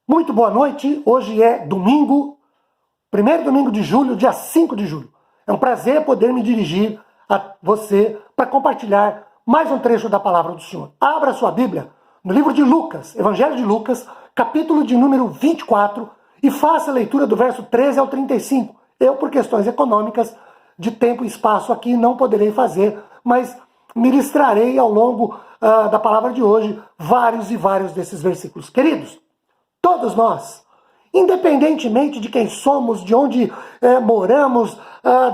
Muito boa noite, hoje é domingo, primeiro domingo de julho, dia 5 de julho. É um prazer poder me dirigir a você para compartilhar mais um trecho da palavra do Senhor. Abra sua Bíblia no livro de Lucas, Evangelho de Lucas, capítulo de número 24, e faça a leitura do verso 13 ao 35. Eu, por questões econômicas, de tempo e espaço aqui, não poderei fazer, mas ministrarei ao longo da palavra de hoje vários e vários desses versículos. Queridos, todos nós, independentemente de quem somos, de onde moramos,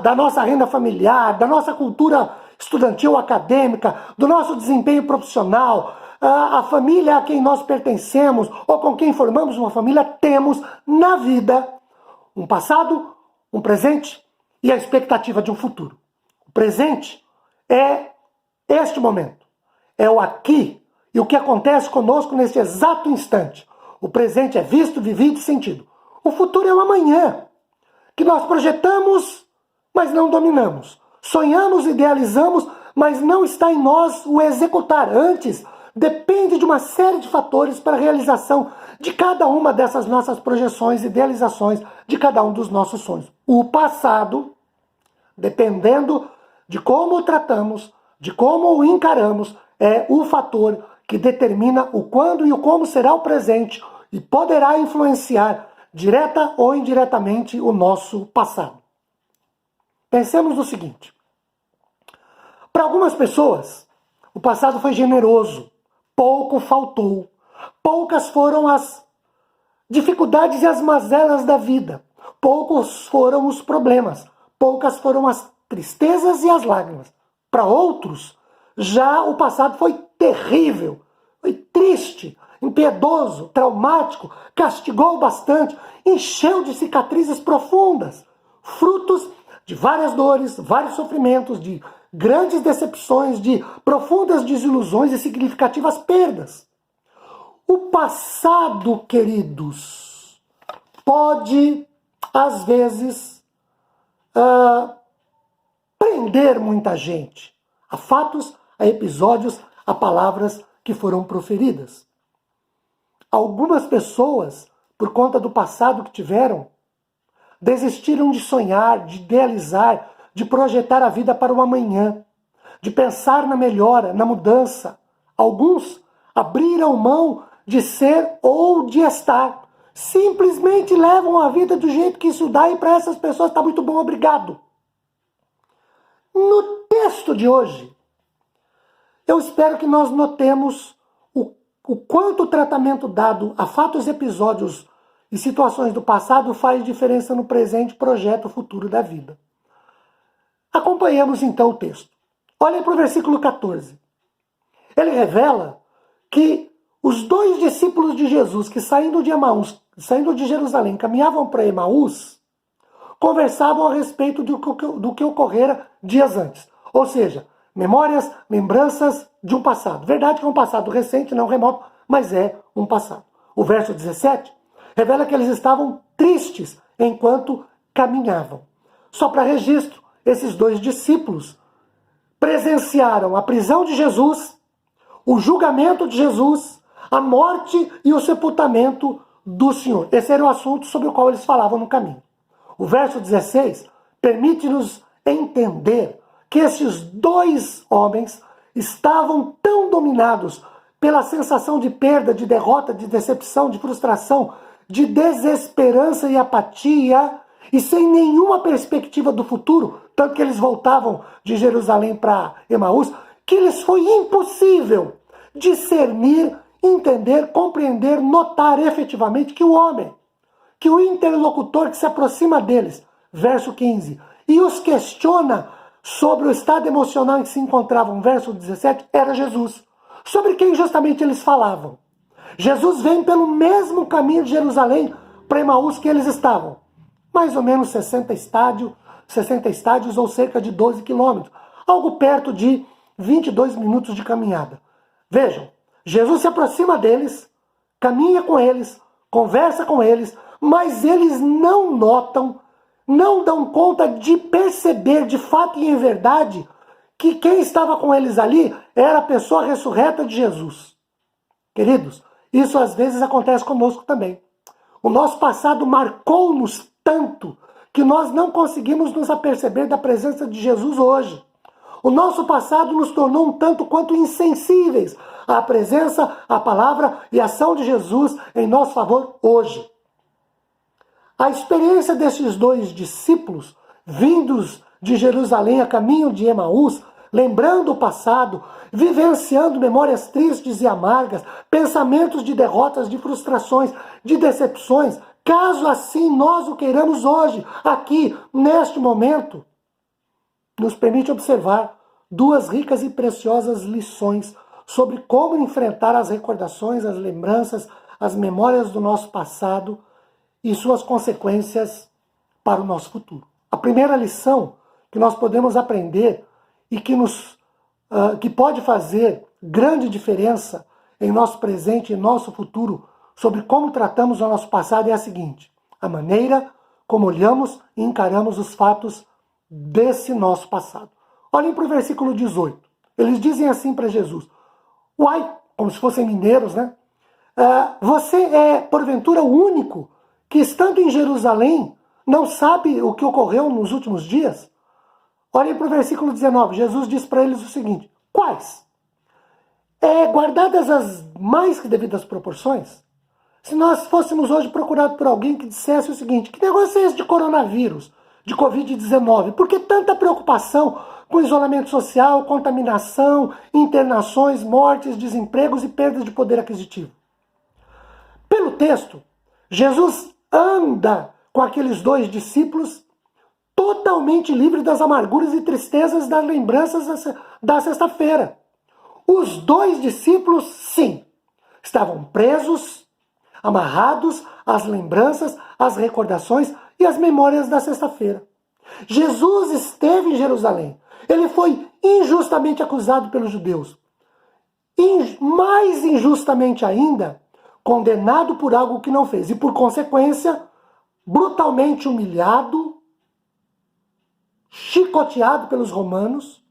da nossa renda familiar, da nossa cultura estudantil acadêmica, do nosso desempenho profissional, a família a quem nós pertencemos ou com quem formamos uma família, temos na vida um passado, um presente e a expectativa de um futuro. O presente é este momento, é o aqui e o que acontece conosco neste exato instante. O presente é visto, vivido e sentido. O futuro é o amanhã, que nós projetamos, mas não dominamos. Sonhamos, idealizamos, mas não está em nós o executar. Antes, depende de uma série de fatores para a realização de cada uma dessas nossas projeções, idealizações, de cada um dos nossos sonhos. O passado, dependendo de como o tratamos, de como o encaramos, é o fator que determina o quando e o como será o presente e poderá influenciar, direta ou indiretamente, o nosso passado. Pensemos no seguinte. Para algumas pessoas, o passado foi generoso, pouco faltou, poucas foram as dificuldades e as mazelas da vida, poucos foram os problemas, poucas foram as tristezas e as lágrimas. Para outros, já o passado foi terrível, foi triste, impiedoso, traumático, castigou bastante, encheu de cicatrizes profundas, frutos de várias dores, vários sofrimentos, de grandes decepções, de profundas desilusões e significativas perdas. O passado, queridos, pode, às vezes, prender muita gente a fatos, a episódios, a palavras que foram proferidas. Algumas pessoas, por conta do passado que tiveram, desistiram de sonhar, de idealizar, de projetar a vida para o amanhã, de pensar na melhora, na mudança. Alguns abriram mão de ser ou de estar. Simplesmente levam a vida do jeito que isso dá e para essas pessoas está muito bom, obrigado. No texto de hoje, eu espero que nós notemos o quanto o tratamento dado a fatos, episódios e situações do passado faz diferença no presente, projeta o futuro da vida. Acompanhemos então o texto. Olhem para o versículo 14. Ele revela que os dois discípulos de Jesus que saindo de Jerusalém, caminhavam para Emaús, conversavam a respeito do que ocorrera dias antes. Ou seja, memórias, lembranças de um passado. Verdade que é um passado recente, não remoto, mas é um passado. O verso 17 revela que eles estavam tristes enquanto caminhavam. Só para registro, esses dois discípulos presenciaram a prisão de Jesus, o julgamento de Jesus, a morte e o sepultamento do Senhor. Esse era o assunto sobre o qual eles falavam no caminho. O verso 16 permite-nos entender que esses dois homens estavam tão dominados pela sensação de perda, de derrota, de decepção, de frustração, de desesperança e apatia, e sem nenhuma perspectiva do futuro, tanto que eles voltavam de Jerusalém para Emaús, que lhes foi impossível discernir, entender, compreender, notar efetivamente que o homem, que o interlocutor que se aproxima deles, verso 15, e os questiona sobre o estado emocional em que se encontravam, verso 17, era Jesus. Sobre quem justamente eles falavam. Jesus vem pelo mesmo caminho de Jerusalém para Emaús que eles estavam. Mais ou menos 60 estádios ou cerca de 12 quilômetros. Algo perto de 22 minutos de caminhada. Vejam, Jesus se aproxima deles, caminha com eles, conversa com eles, mas eles não notam, não dão conta de perceber de fato e em verdade que quem estava com eles ali era a pessoa ressurreta de Jesus. Queridos, isso às vezes acontece conosco também. O nosso passado marcou-nos tanto que nós não conseguimos nos aperceber da presença de Jesus hoje. O nosso passado nos tornou um tanto quanto insensíveis à presença, à palavra e à ação de Jesus em nosso favor hoje. A experiência desses dois discípulos, vindos de Jerusalém a caminho de Emaús, lembrando o passado, vivenciando memórias tristes e amargas, pensamentos de derrotas, de frustrações, de decepções, caso assim nós o queiramos hoje, aqui, neste momento, nos permite observar duas ricas e preciosas lições sobre como enfrentar as recordações, as lembranças, as memórias do nosso passado e suas consequências para o nosso futuro. A primeira lição que nós podemos aprender e que pode fazer grande diferença em nosso presente e nosso futuro sobre como tratamos o nosso passado é a seguinte: a maneira como olhamos e encaramos os fatos desse nosso passado. Olhem para o versículo 18. Eles dizem assim para Jesus: uai, como se fossem mineiros, né? Você é, porventura, o único que, estando em Jerusalém, não sabe o que ocorreu nos últimos dias? Olhem para o versículo 19. Jesus diz para eles o seguinte: quais? Guardadas as mais que devidas proporções, se nós fôssemos hoje procurados por alguém que dissesse o seguinte: que negócio é esse de coronavírus, de Covid-19? Por que tanta preocupação com isolamento social, contaminação, internações, mortes, desempregos e perdas de poder aquisitivo? Pelo texto, Jesus anda com aqueles dois discípulos totalmente livre das amarguras e tristezas das lembranças da sexta-feira. Os dois discípulos, sim, estavam presos, amarrados às lembranças, às recordações e às memórias da sexta-feira. Jesus esteve em Jerusalém. Ele foi injustamente acusado pelos judeus. Mais injustamente ainda, condenado por algo que não fez. E por consequência, brutalmente humilhado, chicoteado pelos romanos,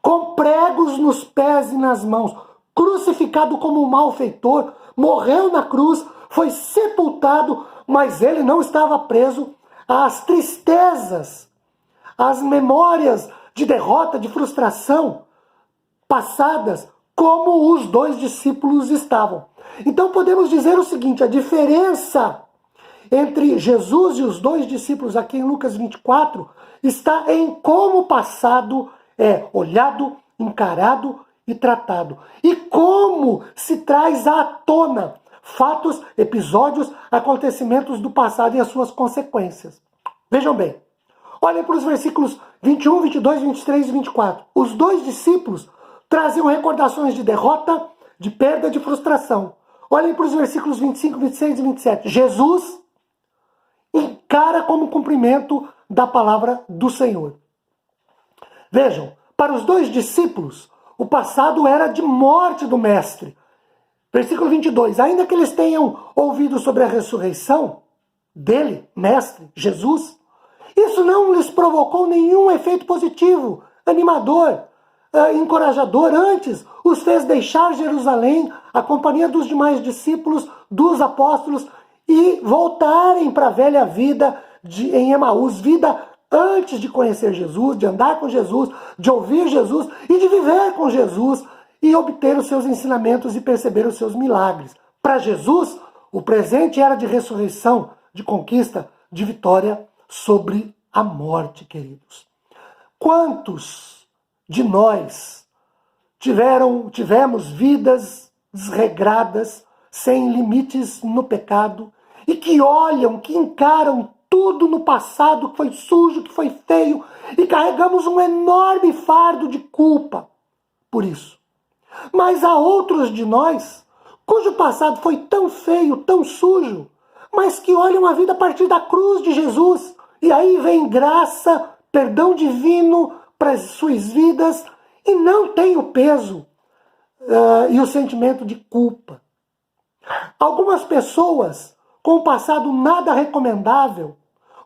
com pregos nos pés e nas mãos, crucificado como um malfeitor, morreu na cruz, foi sepultado, mas ele não estava preso às tristezas, às memórias de derrota, de frustração passadas, como os dois discípulos estavam. Então podemos dizer o seguinte: a diferença entre Jesus e os dois discípulos aqui em Lucas 24 está em como o passado é olhado, encarado e tratado. E como se traz à tona fatos, episódios, acontecimentos do passado e as suas consequências. Vejam bem, olhem para os versículos 21, 22, 23 e 24. Os dois discípulos traziam recordações de derrota, de perda, de frustração. Olhem para os versículos 25, 26 e 27. Jesus encara como cumprimento da palavra do Senhor. Vejam, para os dois discípulos, o passado era de morte do Mestre. Versículo 22. Ainda que eles tenham ouvido sobre a ressurreição dele, Mestre, Jesus, isso não lhes provocou nenhum efeito positivo, animador, encorajador. Antes, os fez deixar Jerusalém, a companhia dos demais discípulos, dos apóstolos, e voltarem para a velha vida em Emaús, vida antes de conhecer Jesus, de andar com Jesus, de ouvir Jesus e de viver com Jesus e obter os seus ensinamentos e perceber os seus milagres. Para Jesus, o presente era de ressurreição, de conquista, de vitória sobre a morte, queridos. Quantos de nós tivemos vidas desregradas, sem limites no pecado, e que olham, que encaram tudo no passado que foi sujo, que foi feio, e carregamos um enorme fardo de culpa por isso. Mas há outros de nós cujo passado foi tão feio, tão sujo, mas que olham a vida a partir da cruz de Jesus. E aí vem graça, perdão divino para as suas vidas, e não tem o peso e o sentimento de culpa. Algumas pessoas com um passado nada recomendável,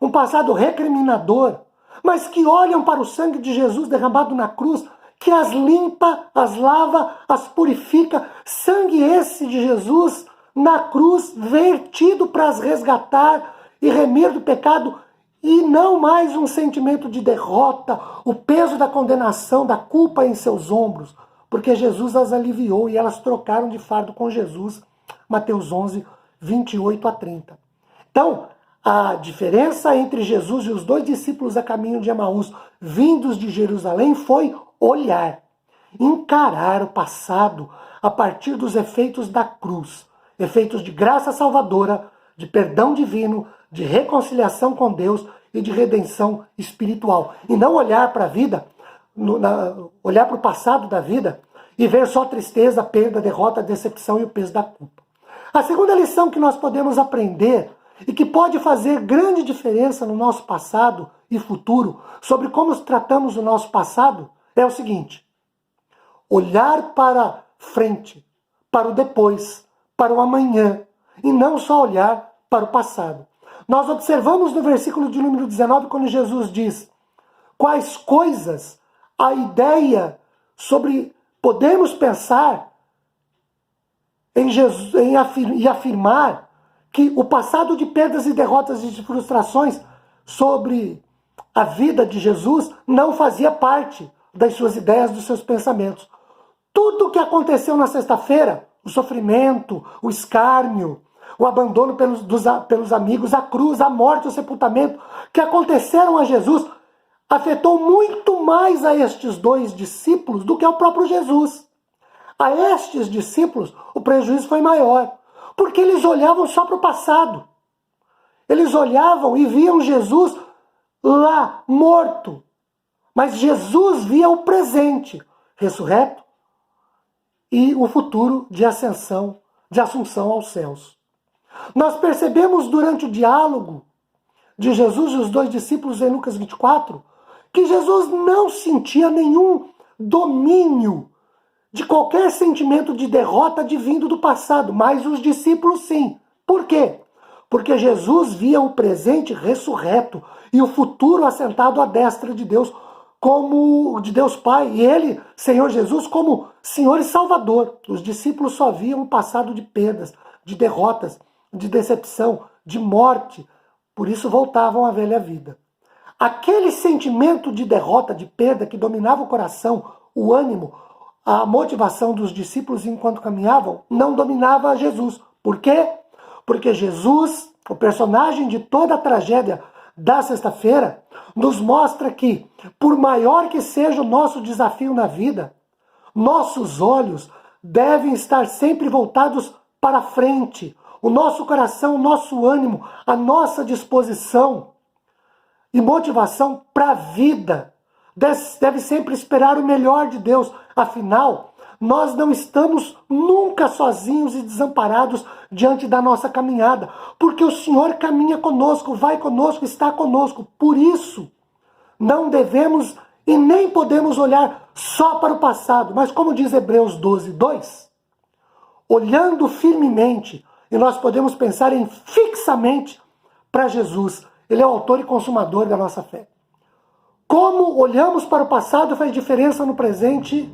um passado recriminador, mas que olham para o sangue de Jesus derramado na cruz, que as limpa, as lava, as purifica. Sangue esse de Jesus na cruz, vertido para as resgatar e remir do pecado, e não mais um sentimento de derrota, o peso da condenação, da culpa em seus ombros, porque Jesus as aliviou e elas trocaram de fardo com Jesus. Mateus 11, 28 a 30. Então, a diferença entre Jesus e os dois discípulos a caminho de Emaús, vindos de Jerusalém, foi olhar, encarar o passado a partir dos efeitos da cruz, efeitos de graça salvadora, de perdão divino, de reconciliação com Deus e de redenção espiritual. E não olhar para a vida, olhar para o passado da vida e ver só tristeza, perda, derrota, decepção e o peso da culpa. A segunda lição que nós podemos aprender e que pode fazer grande diferença no nosso passado e futuro sobre como tratamos o nosso passado é o seguinte: olhar para frente, para o depois, para o amanhã, e não só olhar para o passado. Nós observamos no versículo de número 19, quando Jesus diz quais coisas a ideia sobre podemos pensar em Jesus, e afirmar que o passado de perdas e derrotas e de frustrações sobre a vida de Jesus não fazia parte das suas ideias, dos seus pensamentos. Tudo o que aconteceu na sexta-feira, o sofrimento, o escárnio, o abandono pelos amigos, a cruz, a morte, o sepultamento, que aconteceram a Jesus, afetou muito mais a estes dois discípulos do que ao próprio Jesus. A estes discípulos, o prejuízo foi maior, porque eles olhavam só para o passado. Eles olhavam e viam Jesus lá, morto. Mas Jesus via o presente, ressurreto, e o futuro de ascensão, de assunção aos céus. Nós percebemos durante o diálogo de Jesus e os dois discípulos em Lucas 24, que Jesus não sentia nenhum domínio de qualquer sentimento de derrota advindo do passado, mas os discípulos sim. Por quê? Porque Jesus via o presente ressurreto e o futuro assentado à destra de Deus, como de Deus Pai, e ele, Senhor Jesus, como Senhor e Salvador. Os discípulos só viam o passado de perdas, de derrotas, de decepção, de morte, por isso voltavam à velha vida. Aquele sentimento de derrota, de perda que dominava o coração, o ânimo, a motivação dos discípulos enquanto caminhavam, não dominava Jesus. Por quê? Porque Jesus, o personagem de toda a tragédia da sexta-feira, nos mostra que, por maior que seja o nosso desafio na vida, nossos olhos devem estar sempre voltados para frente. O nosso coração, o nosso ânimo, a nossa disposição e motivação para a vida deve sempre esperar o melhor de Deus. Afinal, nós não estamos nunca sozinhos e desamparados diante da nossa caminhada, porque o Senhor caminha conosco, vai conosco, está conosco. Por isso, não devemos e nem podemos olhar só para o passado, mas como diz Hebreus 12, 2, olhando firmemente, e nós podemos pensar em fixamente para Jesus. Ele é o autor e consumador da nossa fé. Como olhamos para o passado faz diferença no presente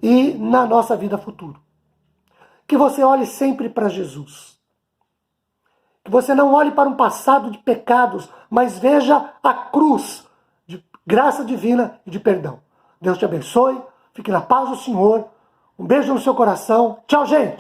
e na nossa vida futura. Que você olhe sempre para Jesus. Que você não olhe para um passado de pecados, mas veja a cruz de graça divina e de perdão. Deus te abençoe, fique na paz do Senhor. Um beijo no seu coração. Tchau, gente!